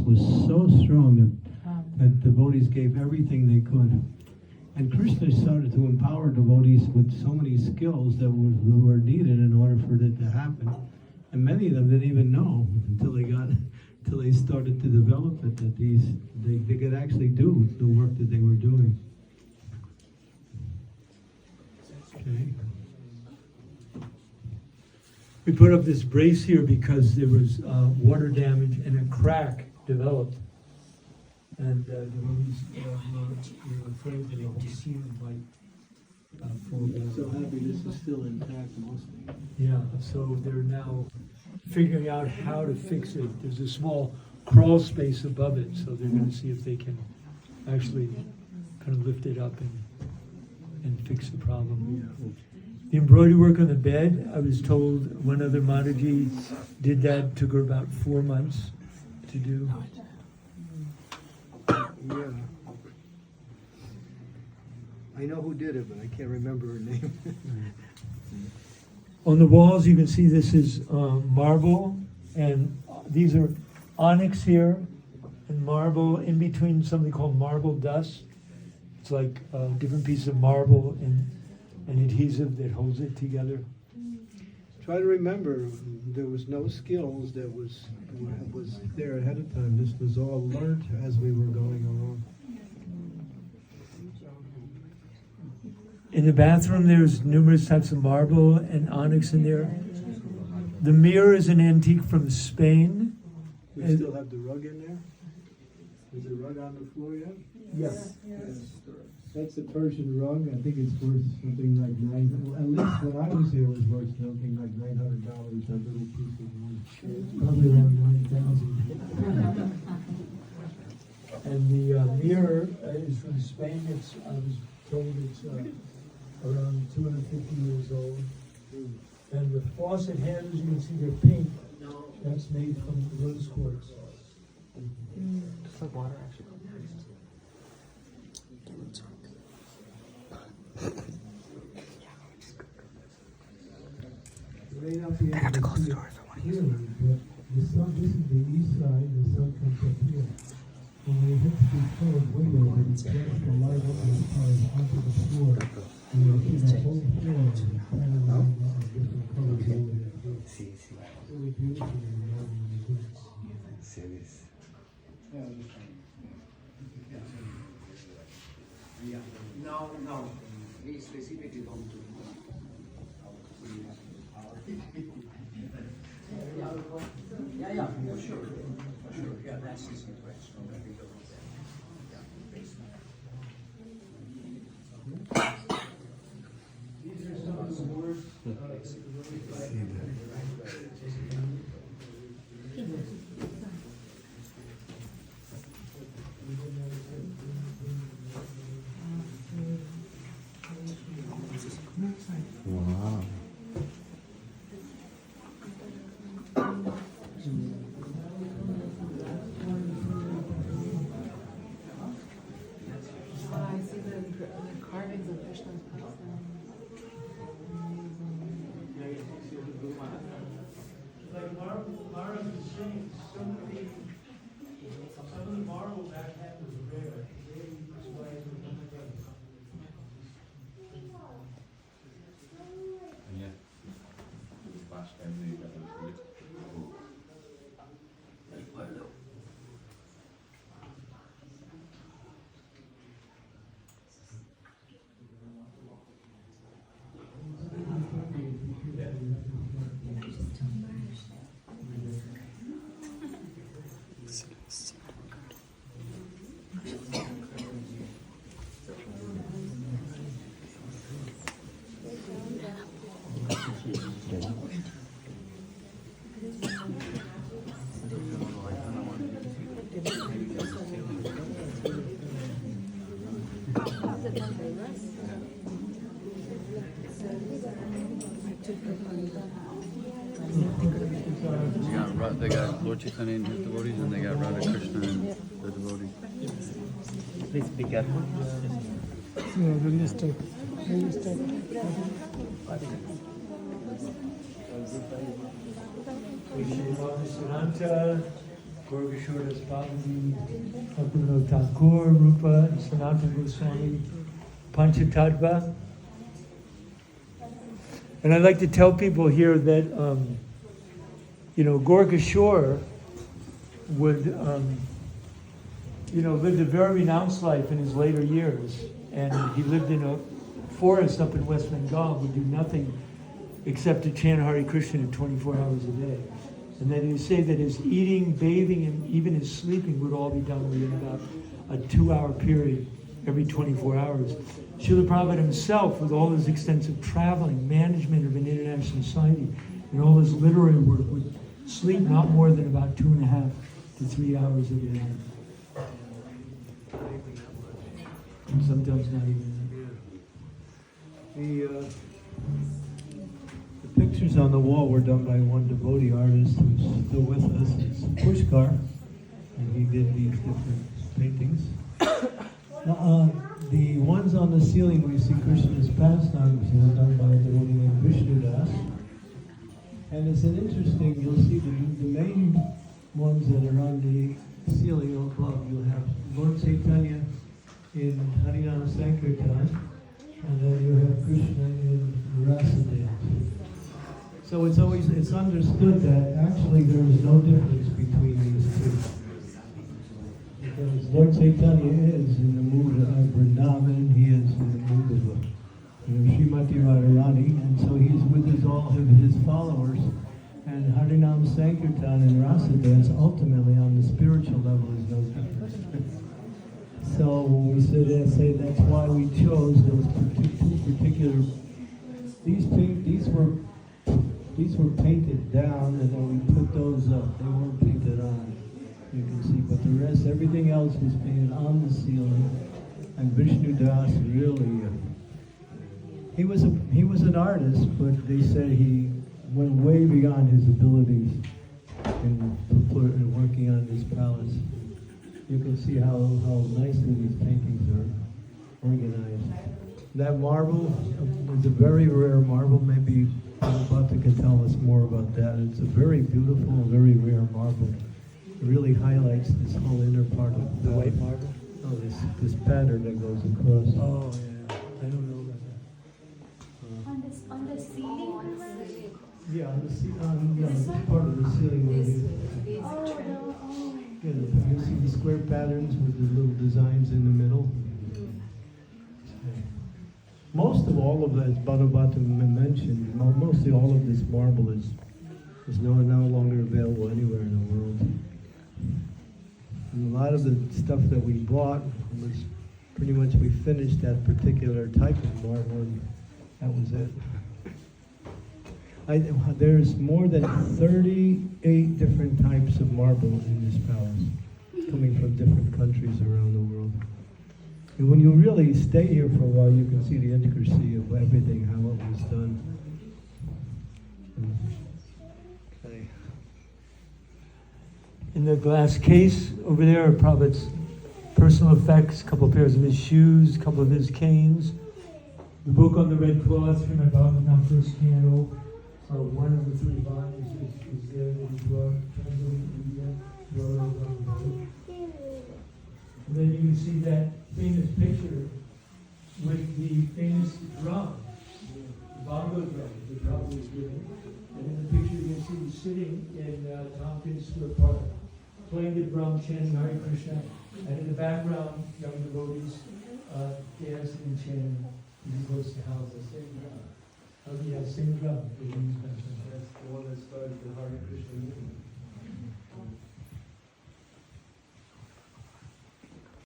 was so strong that devotees gave everything they could. And Krishna started to empower devotees with so many skills that were needed in order for it to happen. And many of them didn't even know until they started to develop it, that they could actually do the work that they were doing. Okay. We put up this brace here because there was water damage and a crack developed. And the devotees were afraid that the whole ceiling might fall down. So happy this is still intact mostly. Yeah, so they're now figuring out how to fix it. There's a small crawl space above it, so they're going to see if they can actually kind of lift it up and fix the problem. Yeah. The embroidery work on the bed, I was told one other Mataji did that, took her about 4 months to do. Yeah. I know who did it, but I can't remember her name. On the walls, you can see this is marble, and these are onyx here, and marble in between something called marble dust. It's like different pieces of marble and an adhesive that holds it together. Try to remember, there was no skills that was there ahead of time. This was all learned as we were going along. In the bathroom, there's numerous types of marble and onyx in there. The mirror is an antique from Spain. We still have the rug in there? Is the rug on the floor yet? Yes. That's a Persian rug. I think it's worth something like at least when I was here, it was worth something like $900. That little piece of wood. Probably around 9,000. And the mirror is from Spain. I was told it's around 250 years old. And the faucet handles, you can see they're pink. That's made from rose quartz. Just like water, actually. I have to close the door if I want to use it. The sun, this is the east side, the sun comes up here. When we hit the colored window, it gets the light up as far as onto the floor. And you see the whole floor panorama of different colors over there. Really beautiful. No, we specifically don't do Yeah, for sure. Yeah, that's his interest. These are some of the words. Wow. I see the carvings of Krishna's person. Like Mara was saying, some of the marble back then was rare. That's why it was done together. They got Lord Chaitanya and his devotees, and they got Radha Krishna and the devotees. Please be careful. Realistic. Gorgashore Bhavaji, Bhaktivinoda Thakur, Rupa, and Sanatana Goswami, Panchatattva. And I'd like to tell people here that, Gorgashore would, lived a very renounced life in his later years. And he lived in a forest up in West Bengal, would do nothing except to chant Hare Krishna 24 hours a day. And then he would say that his eating, bathing, and even his sleeping would all be done within about a 2-hour period every 24 hours. Srila Prabhupada himself, with all his extensive traveling, management of an international society, and all his literary work, would sleep not more than about 2.5 to 3 hours a day. And sometimes not even that. The pictures on the wall were done by one devotee artist who's still with us. It's Pushkar, and he did these different paintings. The ones on the ceiling where you see Krishna's pastimes were done by a devotee named Vishnu Das. And it's an interesting, you'll see the main ones that are on the ceiling above. You'll have Lord Chaitanya in Harinam Sankirtan, and then you have Krishna in Rasa dance. So it's understood that actually there is no difference between these two. Because Lord Chaitanya is in the mood of Vrindavan, he is in the mood of Srimati Radharani, and so he's with all of his followers. And Harinam Sankirtan and Rasa dance ultimately on the spiritual level is no different. So when we say that's why we chose those two particular. These were painted down, and then we put those up. They weren't painted on. You can see, but the rest, everything else was painted on the ceiling. And Vishnu Das really, he was an artist, but they said he went way beyond his abilities in working on this palace. You can see how nicely these paintings are organized. That marble is a very rare marble. Maybe Prabhupada can tell us more about that. It's a very beautiful, very rare marble. It really highlights this whole inner part of The white marble? Oh, this pattern that goes across. Oh, yeah. I don't know about that. On the ceiling? Yeah, on this part of the ceiling where you, you see the square patterns with the little designs in the middle. Most of all of that, as Bhagavatam mentioned, mostly all of this marble is no longer available anywhere in the world. And a lot of the stuff that we bought was pretty much, we finished that particular type of marble, and that was it. There's more than 38 different types of marble in this palace, coming from different countries around the world. And when you really stay here for a while, you can see the intricacy of everything, how it was done. Okay. In the glass case over there are Prabhupada's personal effects, a couple of pairs of his shoes, a couple of his canes. The book on the red cloth, Srimad Bhagavatam, first canto, one of the 3 volumes is there that he brought, translated to India, and then you can see that famous picture with the famous drum, the bongo drum that Prabhupada was giving. And in the picture you can see he's sitting in Tompkins Square Park, playing the drum, chanting Hare Krishna, and in the background, young devotees dancing and chanting as he goes to house the same drum. Oh yeah, same drum. That's the one that started the Hare Krishna movement.